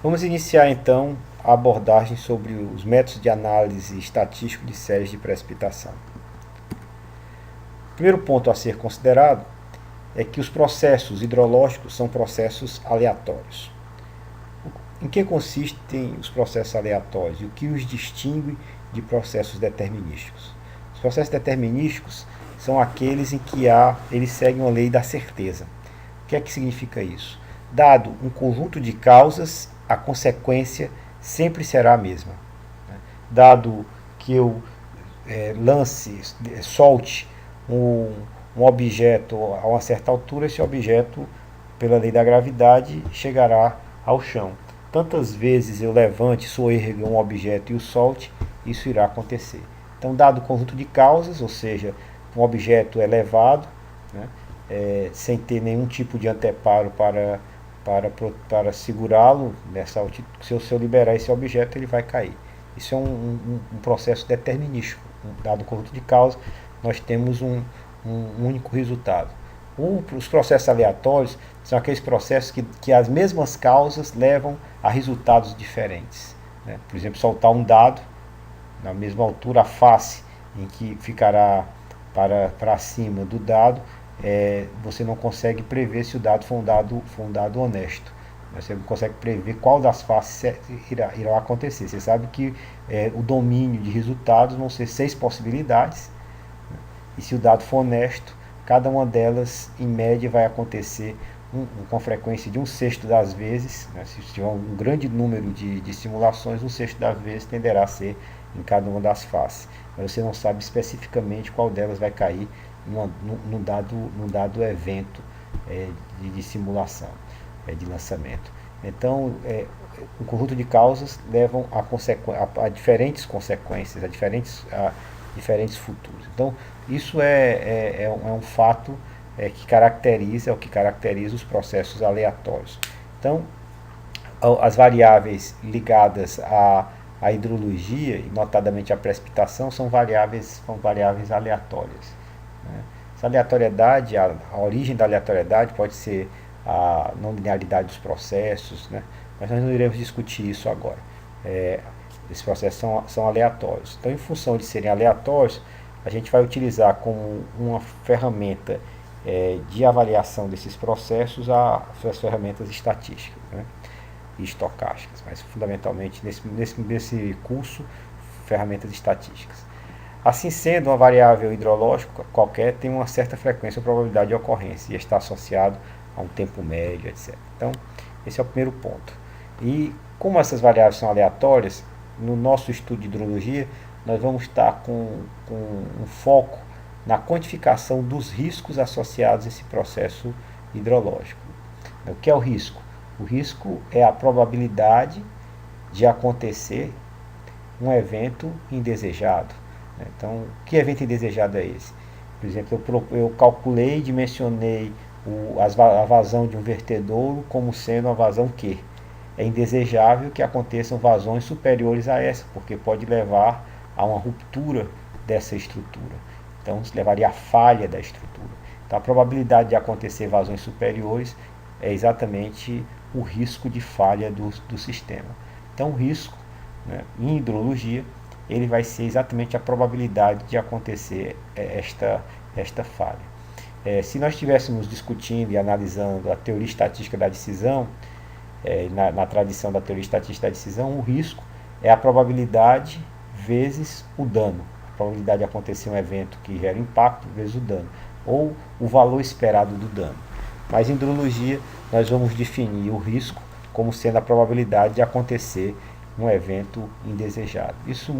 Vamos iniciar então a abordagem sobre os métodos de análise estatístico de séries de precipitação. O primeiro ponto a ser considerado é que os processos hidrológicos são processos aleatórios. Em que consistem os processos aleatórios e o que os distingue de processos determinísticos? Os processos determinísticos são aqueles em que eles seguem a lei da certeza. O que é que significa isso? Dado um conjunto de causas, a consequência sempre será a mesma. Dado que eu solte um objeto a uma certa altura, esse objeto, pela lei da gravidade, chegará ao chão. Tantas vezes eu levante, soergue um objeto e o solte, isso irá acontecer. Então, dado o conjunto de causas, ou seja, um objeto é levado, né, sem ter nenhum tipo de anteparo para segurá-lo nessa altitude. Se eu liberar esse objeto, ele vai cair. Isso é um processo determinístico. Dado o conjunto de causas, nós temos um único resultado. Os processos aleatórios são aqueles processos que as mesmas causas levam a resultados diferentes. Né? Por exemplo, soltar um dado na mesma altura, a face em que ficará para cima do dado, você não consegue prever se o dado foi um dado honesto. Você não consegue prever qual das faces irá acontecer. Você sabe que o domínio de resultados vão ser 6 possibilidades, né? E se o dado for honesto, cada uma delas, em média, vai acontecer com frequência de 1/6 das vezes. Né? Se tiver um grande número de simulações, 1/6 das vezes tenderá a ser em cada uma das faces. Mas você não sabe especificamente qual delas vai cair num dado evento de simulação, de lançamento. Então, um conjunto de causas levam a diferentes consequências, diferentes futuros. Então, isso é um fato que caracteriza os processos aleatórios. Então, as variáveis ligadas à hidrologia, e notadamente à precipitação, são variáveis aleatórias. Né? Essa aleatoriedade, a origem da aleatoriedade pode ser a não linearidade dos processos, né? Mas nós não iremos discutir isso agora. Esses processos são aleatórios. Então, em função de serem aleatórios, a gente vai utilizar como uma ferramenta de avaliação desses processos as ferramentas estatísticas, né, e estocásticas, mas fundamentalmente nesse curso, ferramentas estatísticas. Assim sendo, uma variável hidrológica qualquer tem uma certa frequência ou probabilidade de ocorrência e está associado a um tempo médio, etc. Então, esse é o primeiro ponto. E como essas variáveis são aleatórias, no nosso estudo de hidrologia, nós vamos estar com um foco na quantificação dos riscos associados a esse processo hidrológico. O que é o risco? O risco é a probabilidade de acontecer um evento indesejado. Então, que evento indesejado é esse? Por exemplo, eu calculei e dimensionei a vazão de um vertedouro como sendo uma vazão Q. É indesejável que aconteçam vazões superiores a essa, porque pode levar a uma ruptura dessa estrutura. Então, isso levaria à falha da estrutura. Então, a probabilidade de acontecer vazões superiores é exatamente o risco de falha do sistema. Então, o risco, né, em hidrologia, ele vai ser exatamente a probabilidade de acontecer esta falha. Se nós estivéssemos discutindo e analisando a teoria estatística da decisão, na tradição da teoria estatística da decisão, o risco é a probabilidade vezes o dano. A probabilidade de acontecer um evento que gera impacto vezes o dano, ou o valor esperado do dano. Mas em hidrologia, nós vamos definir o risco como sendo a probabilidade de acontecer um evento indesejado. Isso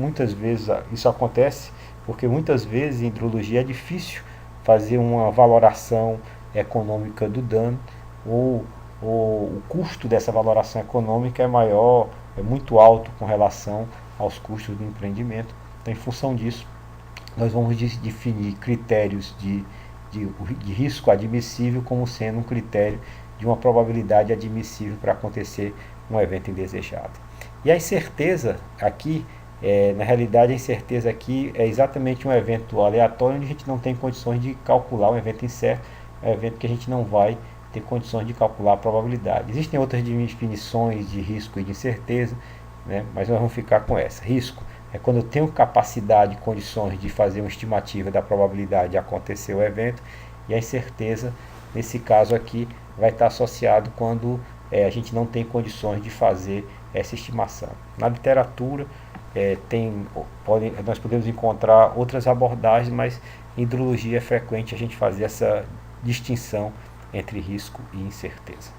acontece porque muitas vezes em hidrologia é difícil fazer uma valoração econômica do dano, ou o custo dessa valoração econômica é muito alto com relação aos custos do empreendimento. Então, em função disso, nós vamos definir critérios de risco admissível como sendo um critério de uma probabilidade admissível para acontecer um evento indesejado. E a incerteza aqui, na realidade, a incerteza aqui é exatamente um evento aleatório onde a gente não tem condições de calcular um evento incerto, é um evento que a gente não vai ter condições de calcular a probabilidade. Existem outras definições de risco e de incerteza, né? Mas nós vamos ficar com essa. Risco é quando eu tenho capacidade e condições de fazer uma estimativa da probabilidade de acontecer o evento, e a incerteza, nesse caso aqui, vai estar associado quando a gente não tem condições de fazer essa estimação. Na literatura, nós podemos encontrar outras abordagens, mas em hidrologia é frequente a gente fazer essa distinção entre risco e incerteza.